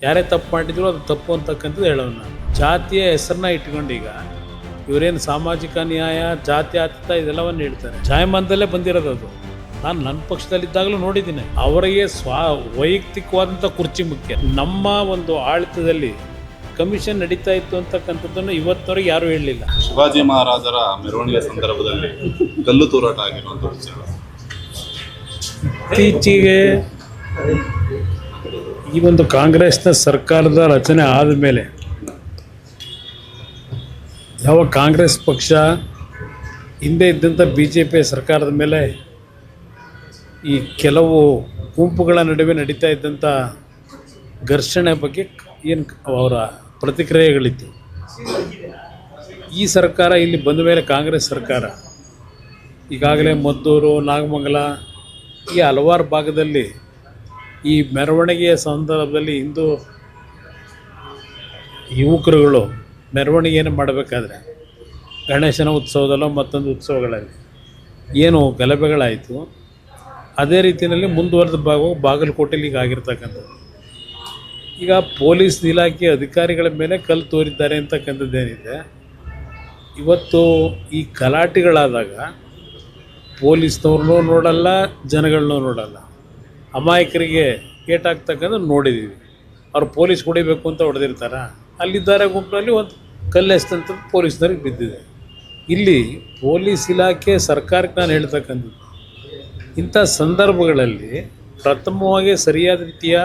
ಯಾರೇ ತಪ್ಪು ಮಾಡಿದ್ರು ಅದು ತಪ್ಪು ಅಂತಕ್ಕಂಥದ್ದು ಹೇಳೋನು ನಾನು. ಜಾತಿಯ ಹೆಸರನ್ನ ಇಟ್ಕೊಂಡು ಈಗ ಇವರೇನು ಸಾಮಾಜಿಕ ನ್ಯಾಯ, ಜಾತ್ಯತೀತ ಇದೆಲ್ಲವನ್ನು ಹೇಳ್ತಾರೆ. ಜಾಯಮಾನದಲ್ಲೇ ಬಂದಿರೋದು ಅದು. ನಾನು ನನ್ನ ಪಕ್ಷದಲ್ಲಿದ್ದಾಗಲೂ ನೋಡಿದ್ದೀನಿ. ಅವರಿಗೆ ವೈಯಕ್ತಿಕವಾದಂಥ ಕುರ್ಚಿ ಮುಖ್ಯ. ನಮ್ಮ ಒಂದು ಆಡಳಿತದಲ್ಲಿ ಕಮಿಷನ್ ನಡೀತಾ ಇತ್ತು ಅಂತಕ್ಕಂಥದ್ದನ್ನು ಇವತ್ತವರೆಗೆ ಯಾರೂ ಹೇಳಲಿಲ್ಲ. ಶಿವಾಜಿ ಮಹಾರಾಜರ ಮೆರವಣಿಗೆ ಸಂದರ್ಭದಲ್ಲಿ ಕಲ್ಲು ತೂರಾಟ ಆಗಿರುವಂಥ ವಿಚಾರ ಇತ್ತೀಚೆಗೆ ಈ ಒಂದು ಕಾಂಗ್ರೆಸ್ನ ಸರ್ಕಾರದ ರಚನೆ ಆದ ಮೇಲೆ ಯಾವ ಕಾಂಗ್ರೆಸ್ ಪಕ್ಷ ಹಿಂದೆ ಇದ್ದಂಥ BJP ಸರ್ಕಾರದ ಮೇಲೆ ಈ ಕೆಲವು ಗುಂಪುಗಳ ನಡುವೆ ನಡೀತಾ ಇದ್ದಂಥ ಘರ್ಷಣೆ ಬಗ್ಗೆ ಏನು ಅವರ ಪ್ರತಿಕ್ರಿಯೆಗಳಿತ್ತು. ಈ ಸರ್ಕಾರ ಇಲ್ಲಿ ಬಂದ ಮೇಲೆ ಕಾಂಗ್ರೆಸ್ ಸರ್ಕಾರ ಈಗಾಗಲೇ ಮದ್ದೂರು, ನಾಗಮಂಗಲ ಈ ಹಲವಾರು ಭಾಗದಲ್ಲಿ ಈ ಮೆರವಣಿಗೆಯ ಸಂದರ್ಭದಲ್ಲಿ ಹಿಂದೂ ಯುವಕರುಗಳು ಮೆರವಣಿಗೆಯನ್ನು ಮಾಡಬೇಕಾದ್ರೆ ಗಣೇಶನ ಉತ್ಸವದಲ್ಲೋ ಮತ್ತೊಂದು ಉತ್ಸವಗಳಲ್ಲಿ ಏನು ಗಲಭೆಗಳಾಯಿತು, ಅದೇ ರೀತಿಯಲ್ಲಿ ಮುಂದುವರೆದ ಬಾಗಲಕೋಟೆಯಲ್ಲಿ ಈಗ ಆಗಿರ್ತಕ್ಕಂಥದ್ದು. ಈಗ ಪೊಲೀಸ್ ಇಲಾಖೆ ಅಧಿಕಾರಿಗಳ ಮೇಲೆ ಕಲ್ಲು ತೋರಿದ್ದಾರೆ ಅಂತಕ್ಕಂಥದ್ದೇನಿದೆ. ಇವತ್ತು ಈ ಗಲಾಟೆಗಳಾದಾಗ ಪೊಲೀಸ್ನವ್ರನ್ನೂ ನೋಡಲ್ಲ, ಜನಗಳನ್ನೂ ನೋಡಲ್ಲ. ಅಮಾಯಕರಿಗೆ ಏಟಾಗ್ತಕ್ಕಂಥ ನೋಡಿದ್ದೀವಿ. ಅವ್ರು ಪೊಲೀಸ್ ಹೊಡಿಬೇಕು ಅಂತ ಹೊಡೆದಿರ್ತಾರ, ಅಲ್ಲಿದ್ದಾರೆ ಗುಂಪಿನಲ್ಲಿ ಒಂದು ಕಲ್ಲೆಸ್ತಂತ ಪೊಲೀಸ್ನವ್ರಿಗೆ ಬಿದ್ದಿದೆ. ಇಲ್ಲಿ ಪೊಲೀಸ್ ಇಲಾಖೆ ಸರ್ಕಾರಕ್ಕೆ ನಾನು ಹೇಳ್ತಕ್ಕಂಥದ್ದು, ಇಂಥ ಸಂದರ್ಭಗಳಲ್ಲಿ ಪ್ರಥಮವಾಗಿ ಸರಿಯಾದ ರೀತಿಯ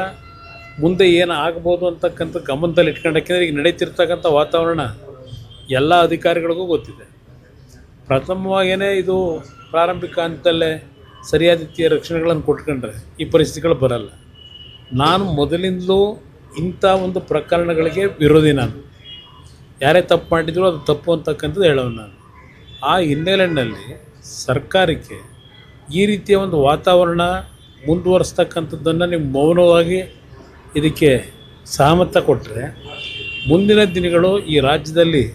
ಮುಂದೆ ಏನು ಆಗ್ಬೋದು ಅಂತಕ್ಕಂಥ ಗಮನದಲ್ಲಿ ಇಟ್ಕೊಂಡಾಕಿದ್ರೆ ಈಗ ನಡೀತಿರ್ತಕ್ಕಂಥ ವಾತಾವರಣ ಎಲ್ಲ ಅಧಿಕಾರಿಗಳಿಗೂ ಗೊತ್ತಿದೆ. ಪ್ರಥಮವಾಗಿಯೇ ಇದು ಪ್ರಾರಂಭಿಕ ಹಂತದಲ್ಲೇ ಸರಿಯಾದ ರೀತಿಯ ರಕ್ಷಣೆಗಳನ್ನು ಕೊಟ್ಕೊಂಡ್ರೆ ಈ ಪರಿಸ್ಥಿತಿಗಳು ಬರಲ್ಲ. ನಾನು ಮೊದಲಿಂದಲೂ ಇಂಥ ಒಂದು ಪ್ರಕರಣಗಳಿಗೆ ವಿರೋಧಿ. ನಾನು ಯಾರೇ ತಪ್ಪು ಮಾಡಿದ್ರು ಅದು ತಪ್ಪು ಅಂತಕ್ಕಂಥದ್ದು ಹೇಳೋನು ನಾನು. ಆ ಹಿನ್ನೆಲೆಯಲ್ಲಿ ಸರ್ಕಾರಕ್ಕೆ ಈ ರೀತಿಯ ಒಂದು ವಾತಾವರಣ ಮುಂದುವರಿಸ್ತಕ್ಕಂಥದ್ದನ್ನು ನೀವು ಮೌನವಾಗಿ ಇದಕ್ಕೆ ಸಹಮತ ಕೊಟ್ಟರೆ ಮುಂದಿನ ದಿನಗಳು ಈ ರಾಜ್ಯದಲ್ಲಿ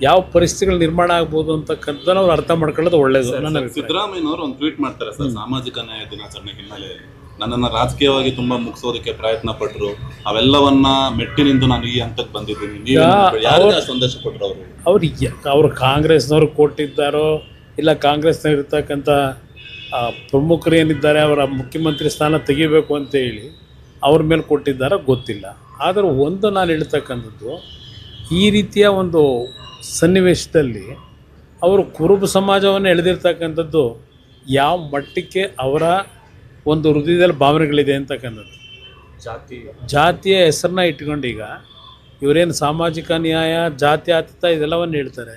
ಯಾವ ಪರಿಸ್ಥಿತಿಗಳು ನಿರ್ಮಾಣ ಆಗ್ಬೋದು ಅಂತಕ್ಕಂಥದ್ದನ್ನು ಅವ್ರು ಅರ್ಥ ಮಾಡ್ಕೊಳ್ಳೋದು ಒಳ್ಳೆಯದು. ಸಿದ್ದರಾಮಯ್ಯನವರು ಒಂದು ಟ್ವೀಟ್ ಮಾಡ್ತಾರೆ ಸರ್, ಸಾಮಾಜಿಕ ನ್ಯಾಯ ದಿನಾಚರಣೆ ಹಿನ್ನೆಲೆಯಲ್ಲಿ ನನ್ನನ್ನು ರಾಜಕೀಯವಾಗಿ ತುಂಬಾ ಮುಗಿಸೋದಕ್ಕೆ ಪ್ರಯತ್ನ ಪಟ್ಟರು, ಅವೆಲ್ಲವನ್ನ ಮೆಟ್ಟಿನಿಂದ ನಾನು ಈ ಹಂತಕ್ಕೆ ಬಂದಿದ್ದೀನಿ. ಸಂದೇಶ ಕೊಟ್ಟರು ಅವರು ಕಾಂಗ್ರೆಸ್ನವ್ರು ಕೊಟ್ಟಿದ್ದಾರೋ ಇಲ್ಲ ಕಾಂಗ್ರೆಸ್ನಾಗ ಇರ್ತಕ್ಕಂಥ ಪ್ರಮುಖರು ಏನಿದ್ದಾರೆ ಅವರ ಮುಖ್ಯಮಂತ್ರಿ ಸ್ಥಾನ ತೆಗಿಬೇಕು ಅಂತೇಳಿ ಅವ್ರ ಮೇಲೆ ಕೊಟ್ಟಿದ್ದಾರೋ ಗೊತ್ತಿಲ್ಲ. ಆದರೆ ಒಂದು ನಾನು ಹೇಳ್ತಕ್ಕಂಥದ್ದು, ಈ ರೀತಿಯ ಒಂದು ಸನ್ನಿವೇಶದಲ್ಲಿ ಅವರು ಕುರುಬ ಸಮಾಜವನ್ನು ಎಳೆದಿರ್ತಕ್ಕಂಥದ್ದು ಯಾವ ಮಟ್ಟಕ್ಕೆ ಅವರ ಒಂದು ಹೃದಯದಲ್ಲಿ ಭಾವನೆಗಳಿದೆ ಅಂತಕ್ಕಂಥದ್ದು. ಜಾತಿಯ ಹೆಸರನ್ನ ಇಟ್ಕೊಂಡು ಈಗ ಇವರೇನು ಸಾಮಾಜಿಕ ನ್ಯಾಯ, ಜಾತ್ಯತೀತ ಇದೆಲ್ಲವನ್ನು ಹೇಳ್ತಾರೆ.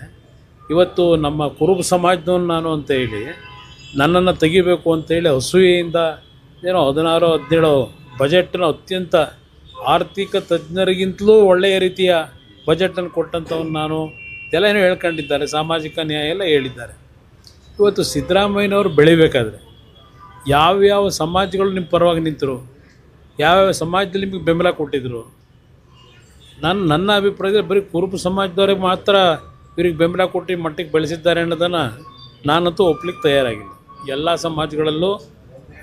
ಇವತ್ತು ನಮ್ಮ ಕುರುಬ ಸಮಾಜದವನು ನಾನು ಅಂತ ಹೇಳಿ ನನ್ನನ್ನು ತೆಗಿಬೇಕು ಅಂತೇಳಿ ಅಸೂಯೆಯಿಂದ ಏನೋ 16-17 ಬಜೆಟ್ನ ಅತ್ಯಂತ ಆರ್ಥಿಕ ತಜ್ಞರಿಗಿಂತಲೂ ಒಳ್ಳೆಯ ರೀತಿಯ ಬಜೆಟನ್ನು ಕೊಟ್ಟಂಥವನು ನಾನು ಎಲ್ಲ ಏನೋ ಹೇಳ್ಕೊಂಡಿದ್ದಾರೆ, ಸಾಮಾಜಿಕ ನ್ಯಾಯ ಎಲ್ಲ ಹೇಳಿದ್ದಾರೆ. ಇವತ್ತು ಸಿದ್ದರಾಮಯ್ಯನವರು ಬೆಳಿಬೇಕಾದ್ರೆ ಯಾವ್ಯಾವ ಸಮಾಜಗಳು ನಿಮ್ಮ ಪರವಾಗಿ ನಿಂತರು, ಯಾವ್ಯಾವ ಸಮಾಜದಲ್ಲಿ ನಿಮಗೆ ಬೆಂಬಲ ಕೊಟ್ಟಿದ್ದರು? ನನ್ನ ಅಭಿಪ್ರಾಯದಲ್ಲಿ ಬರೀ ಕುರುಬ ಸಮಾಜದವ್ರಿಗೆ ಮಾತ್ರ ಇವ್ರಿಗೆ ಬೆಂಬಲ ಕೊಟ್ಟು ಮಟ್ಟಿಗೆ ಬೆಳೆಸಿದ್ದಾರೆ ಅನ್ನೋದನ್ನು ನಾನಂತೂ ಒಪ್ಲಿಕ್ಕೆ ತಯಾರಾಗಿಲ್ಲ. ಎಲ್ಲ ಸಮಾಜಗಳಲ್ಲೂ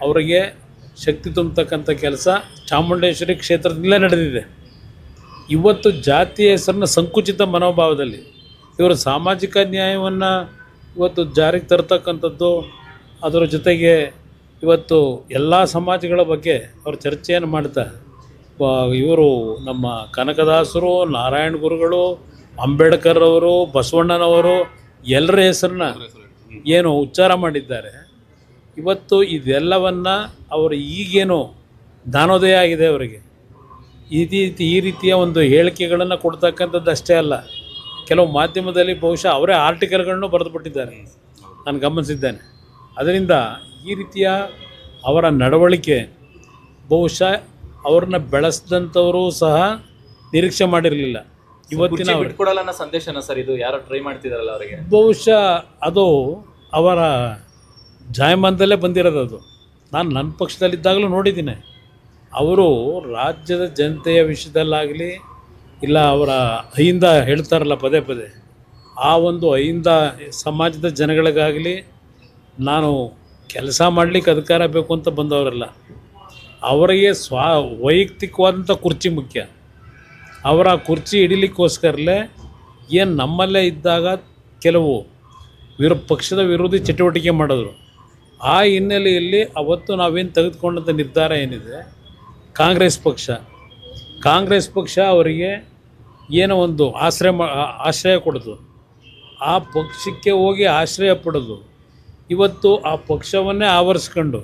ಅವರಿಗೆ ಶಕ್ತಿ ತುಂಬತಕ್ಕಂಥ ಕೆಲಸ ಚಾಮುಂಡೇಶ್ವರಿ ಕ್ಷೇತ್ರದಲ್ಲೇ ನಡೆದಿದೆ. ಇವತ್ತು ಜಾತಿಯ ಹೆಸರನ್ನ ಸಂಕುಚಿತ ಮನೋಭಾವದಲ್ಲಿ ಇವರು ಸಾಮಾಜಿಕ ನ್ಯಾಯವನ್ನು ಇವತ್ತು ಜಾರಿಗೆ ತರ್ತಕ್ಕಂಥದ್ದು, ಅದರ ಜೊತೆಗೆ ಇವತ್ತು ಎಲ್ಲ ಸಮಾಜಗಳ ಬಗ್ಗೆ ಅವರು ಚರ್ಚೆಯನ್ನು ಮಾಡ್ತಾ ಇವರು ನಮ್ಮ ಕನಕದಾಸರು, ನಾರಾಯಣ ಗುರುಗಳು, ಅಂಬೇಡ್ಕರ್ ಅವರು, ಬಸವಣ್ಣನವರು ಎಲ್ಲರ ಹೆಸರನ್ನ ಏನು ಉಚ್ಚಾರ ಮಾಡಿದ್ದಾರೆ. ಇವತ್ತು ಇದೆಲ್ಲವನ್ನು ಅವರು ಈಗೇನು ಜ್ಞಾನೋದಯ ಆಗಿದೆ ಅವರಿಗೆ. ಈ ರೀತಿಯ ಒಂದು ಹೇಳಿಕೆಗಳನ್ನು ಕೊಡ್ತಕ್ಕಂಥದ್ದು ಅಷ್ಟೇ ಅಲ್ಲ, ಕೆಲವು ಮಾಧ್ಯಮದಲ್ಲಿ ಬಹುಶಃ ಅವರೇ ಆರ್ಟಿಕಲ್ಗಳನ್ನು ಬರೆದುಬಿಟ್ಟಿದ್ದಾರೆ, ನಾನು ಗಮನಿಸಿದ್ದೇನೆ. ಅದರಿಂದ ಈ ರೀತಿಯ ಅವರ ನಡವಳಿಕೆ ಬಹುಶಃ ಅವ್ರನ್ನ ಬೆಳೆಸಿದಂಥವರು ಸಹ ನಿರೀಕ್ಷೆ ಮಾಡಿರಲಿಲ್ಲ. ಇವತ್ತಿನ ಸಂದೇಶನ ಸರ್ ಇದು ಯಾರೋ ಟ್ರೈ ಮಾಡ್ತಿದಾರಲ್ಲ ಅವರಿಗೆ ಬಹುಶಃ ಅದು ಅವರ ಜಾಯಮಾನದಲ್ಲೇ ಬಂದಿರೋದು. ಅದು ನಾನು ನನ್ನ ಪಕ್ಷದಲ್ಲಿದ್ದಾಗಲೂ ನೋಡಿದ್ದೀನಿ. ಅವರು ರಾಜ್ಯದ ಜನತೆಯ ವಿಷಯದಲ್ಲಾಗಲಿ ಇಲ್ಲ ಅವರ ಅಹಿಂದ ಹೇಳ್ತಾರಲ್ಲ ಪದೇ ಪದೇ, ಆ ಒಂದು ಅಹಿಂದ ಸಮಾಜದ ಜನಗಳಿಗಾಗಲಿ ನಾನು ಕೆಲಸ ಮಾಡಲಿಕ್ಕೆ ಅಧಿಕಾರ ಬೇಕು ಅಂತ ಬಂದವರಲ್ಲ. ಅವರಿಗೆ ವೈಯಕ್ತಿಕವಾದಂಥ ಕುರ್ಚಿ ಮುಖ್ಯ. ಅವರ ಕುರ್ಚಿ ಹಿಡಿಲಿಕ್ಕೋಸ್ಕರಲೇ ಏನು ನಮ್ಮಲ್ಲೇ ಇದ್ದಾಗ ಕೆಲವು ಪಕ್ಷದ ವಿರೋಧಿ ಚಟುವಟಿಕೆ ಮಾಡಿದ್ರು. ಆ ಹಿನ್ನೆಲೆಯಲ್ಲಿ ಅವತ್ತು ನಾವೇನು ತೆಗೆದುಕೊಂಡಂಥ ನಿರ್ಧಾರ ಏನಿದೆ, ಕಾಂಗ್ರೆಸ್ ಪಕ್ಷ ಅವರಿಗೆ ಏನೋ ಒಂದು ಆಶ್ರಯ ಕೊಡೋದು, ಆ ಪಕ್ಷಕ್ಕೆ ಹೋಗಿ ಆಶ್ರಯ ಪಡೋದು. ಇವತ್ತು ಆ ಪಕ್ಷವನ್ನೇ ಆವರಿಸ್ಕೊಂಡು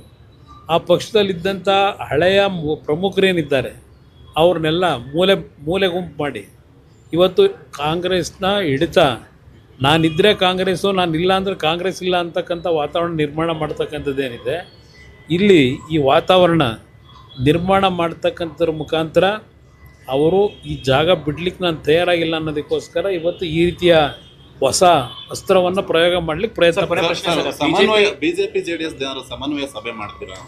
ಆ ಪಕ್ಷದಲ್ಲಿದ್ದಂಥ ಹಳೆಯ ಪ್ರಮುಖರೇನಿದ್ದಾರೆ ಅವ್ರನ್ನೆಲ್ಲ ಮೂಲೆ ಗುಂಪು ಮಾಡಿ ಇವತ್ತು ಕಾಂಗ್ರೆಸ್ನ ಹಿಡಿತ, ನಾನಿದ್ದರೆ ಕಾಂಗ್ರೆಸ್ಸು, ನಾನಿಲ್ಲ ಅಂದರೆ ಕಾಂಗ್ರೆಸ್ ಇಲ್ಲ ಅಂತಕ್ಕಂಥ ವಾತಾವರಣ ನಿರ್ಮಾಣ ಮಾಡ್ತಕ್ಕಂಥದ್ದೇನಿದೆ, ಇಲ್ಲಿ ಈ ವಾತಾವರಣ ನಿರ್ಮಾಣ ಮಾಡ್ತಕ್ಕಂಥದ್ರ ಮುಖಾಂತರ ಅವರು ಈ ಜಾಗ ಬಿಡ್ಲಿಕ್ಕೆ ನಾನು ತಯಾರಾಗಿಲ್ಲ ಅನ್ನೋದಕ್ಕೋಸ್ಕರ ಇವತ್ತು ಈ ರೀತಿಯ ಹೊಸ ಅಸ್ತ್ರವನ್ನು ಪ್ರಯೋಗ ಮಾಡ್ಲಿಕ್ಕೆ ಪ್ರಯತ್ನ ಬಿಜೆಪಿ ಜೆಡಿಎಸ್ ಸಮನ್ವಯ ಸಭೆ ಮಾಡ್ತೀರಾ?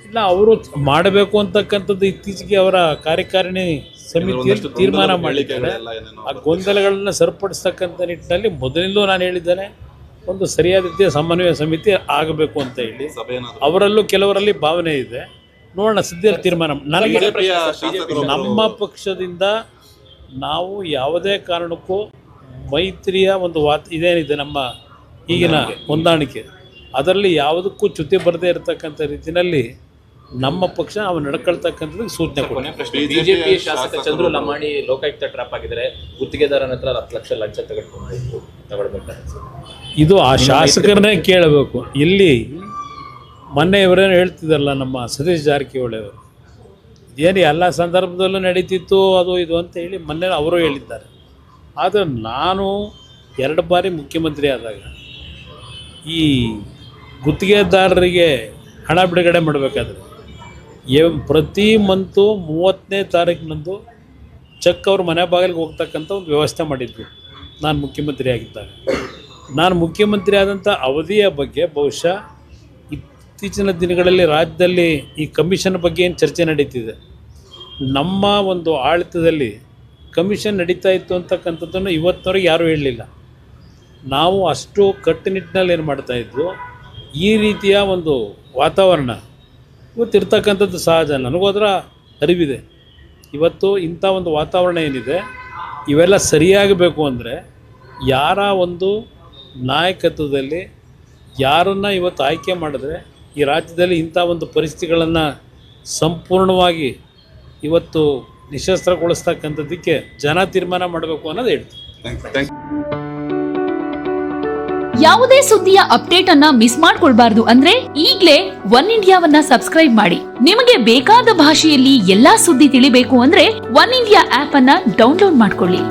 ಇಲ್ಲ, ಅವರು ಮಾಡಬೇಕು ಅಂತಕ್ಕಂಥದ್ದು ಇತ್ತೀಚೆಗೆ ಅವರ ಕಾರ್ಯಕಾರಿಣಿ ಸಮಿತಿಯಲ್ಲಿ ತೀರ್ಮಾನ ಮಾಡಿದ್ದಾರೆ. ಆ ಗೊಂದಲಗಳನ್ನು ಸರಿಪಡಿಸ್ತಕ್ಕಂಥ ನಿಟ್ಟಿನಲ್ಲಿ ಮೊದಲಿಂದಲೂ ನಾನು ಹೇಳಿದ್ದೇನೆ, ಒಂದು ಸರಿಯಾದ ರೀತಿಯ ಸಮನ್ವಯ ಸಮಿತಿ ಆಗಬೇಕು ಅಂತ ಹೇಳಿ. ಅವರಲ್ಲೂ ಕೆಲವರಲ್ಲಿ ಭಾವನೆ ಇದೆ, ನೋಡೋಣ ಸದ್ಯ ತೀರ್ಮಾನ. ನನಗೆ ನಮ್ಮ ಪಕ್ಷದಿಂದ ನಾವು ಯಾವುದೇ ಕಾರಣಕ್ಕೂ ಮೈತ್ರಿಯ ಒಂದು ಇದೇನಿದೆ ನಮ್ಮ ಈಗಿನ ಹೊಂದಾಣಿಕೆ, ಅದರಲ್ಲಿ ಯಾವುದಕ್ಕೂ ಚ್ಯುತಿ ಬರದೇ ಇರತಕ್ಕಂಥ ರೀತಿಯಲ್ಲಿ ನಮ್ಮ ಪಕ್ಷ ನಾವು ನಡ್ಕೊಳ್ತಕ್ಕಂಥದ್ದು ಸೂಚನೆ ಕೊಡ್ತೀವಿ. ಬಿಜೆಪಿ ಶಾಸಕ ಚಂದ್ರು ಲಮಾಣಿ ಲೋಕಾಯುಕ್ತ ಟ್ರಾಪ್ ಆಗಿದ್ದಾರೆ, ಗುತ್ತಿಗೆದಾರನ ಹತ್ರ 10 ಲಕ್ಷ ಲಂಚ ತಗೊಳ್ಬೇಕಾದ್ರೆ ಇದು ಆ ಶಾಸಕರನ್ನೇ ಕೇಳಬೇಕು. ಇಲ್ಲಿ ಮೊನ್ನೆ ಇವರೇನು ಹೇಳ್ತಿದ್ದಾರಲ್ಲ ನಮ್ಮ ಸತೀಶ್ ಜಾರಕಿಹೊಳಿ ಅವರು, ಏನು ಎಲ್ಲ ಸಂದರ್ಭದಲ್ಲೂ ನಡೀತಿತ್ತು ಅದು ಇದು ಅಂತ ಹೇಳಿ ಮೊನ್ನೆ ಅವರು ಹೇಳಿದ್ದಾರೆ. ಆದರೆ ನಾನು 2 ಬಾರಿ ಮುಖ್ಯಮಂತ್ರಿ ಆದಾಗ ಈ ಗುತ್ತಿಗೆದಾರರಿಗೆ ಹಣ ಬಿಡುಗಡೆ ಮಾಡಬೇಕಾದ್ರೆ ಪ್ರತಿ ಮಂತು 30ನೇ ತಾರೀಕಿನಂದು ಚೆಕ್ ಅವ್ರ ಮನೆ ಬಾಗಿಲಿಗೆ ಹೋಗ್ತಕ್ಕಂಥ ಒಂದು ವ್ಯವಸ್ಥೆ ಮಾಡಿದ್ವಿ ನಾನು ಮುಖ್ಯಮಂತ್ರಿ ಆಗಿದ್ದಾಗ. ನಾನು ಮುಖ್ಯಮಂತ್ರಿ ಆದಂಥ ಅವಧಿಯ ಬಗ್ಗೆ ಬಹುಶಃ ಇತ್ತೀಚಿನ ದಿನಗಳಲ್ಲಿ ರಾಜ್ಯದಲ್ಲಿ ಈ ಕಮಿಷನ್ ಬಗ್ಗೆ ಏನು ಚರ್ಚೆ ನಡೀತಿದೆ, ನಮ್ಮ ಒಂದು ಆಡಳಿತದಲ್ಲಿ ಕಮಿಷನ್ ನಡೀತಾ ಇತ್ತು ಅಂತಕ್ಕಂಥದ್ದನ್ನು ಇವತ್ತಿನವರೆಗೆ ಯಾರೂ ಹೇಳಲಿಲ್ಲ. ನಾವು ಅಷ್ಟು ಕಟ್ಟುನಿಟ್ಟಿನಲ್ಲಿ ಏನು ಮಾಡ್ತಾಯಿದ್ವು, ಈ ರೀತಿಯ ಒಂದು ವಾತಾವರಣ ಇವತ್ತಿರ್ತಕ್ಕಂಥದ್ದು ಸಹಜ. ನನಗೋದ್ರ ಅರಿವಿದೆ. ಇವತ್ತು ಇಂಥ ಒಂದು ವಾತಾವರಣ ಏನಿದೆ, ಇವೆಲ್ಲ ಸರಿಯಾಗಬೇಕು ಅಂದರೆ ಯಾರ ಒಂದು ನಾಯಕತ್ವದಲ್ಲಿ ಯಾರನ್ನು ಇವತ್ತು ಆಯ್ಕೆ ಮಾಡಿದ್ರೆ ಈ ರಾಜ್ಯದಲ್ಲಿ ಇಂಥ ಒಂದು ಪರಿಸ್ಥಿತಿಗಳನ್ನು ಸಂಪೂರ್ಣವಾಗಿ ಇವತ್ತು ನಿಶಸ್ತ್ರಗೊಳಿಸ್ತಕ್ಕಂಥದ್ದಕ್ಕೆ ಜನ ತೀರ್ಮಾನ ಮಾಡಬೇಕು ಅನ್ನೋದು ಹೇಳ್ತೀನಿ. ಯಾವುದೇ ಸುದ್ದಿಯ ಅಪ್ಡೇಟ್ ಅನ್ನ ಮಿಸ್ ಮಾಡ್ಕೊಳ್ಬಾರ್ದು ಅಂದ್ರೆ ಈಗ್ಲೇ ಒನ್ ಇಂಡಿಯಾವನ್ನ ಸಬ್ಸ್ಕ್ರೈಬ್ ಮಾಡಿ. ನಿಮಗೆ ಬೇಕಾದ ಭಾಷೆಯಲ್ಲಿ ಎಲ್ಲಾ ಸುದ್ದಿ ತಿಳಿಬೇಕು ಅಂದ್ರೆ ಒನ್ ಇಂಡಿಯಾ ಆಪ್ ಅನ್ನ ಡೌನ್ಲೋಡ್ ಮಾಡ್ಕೊಳ್ಳಿ.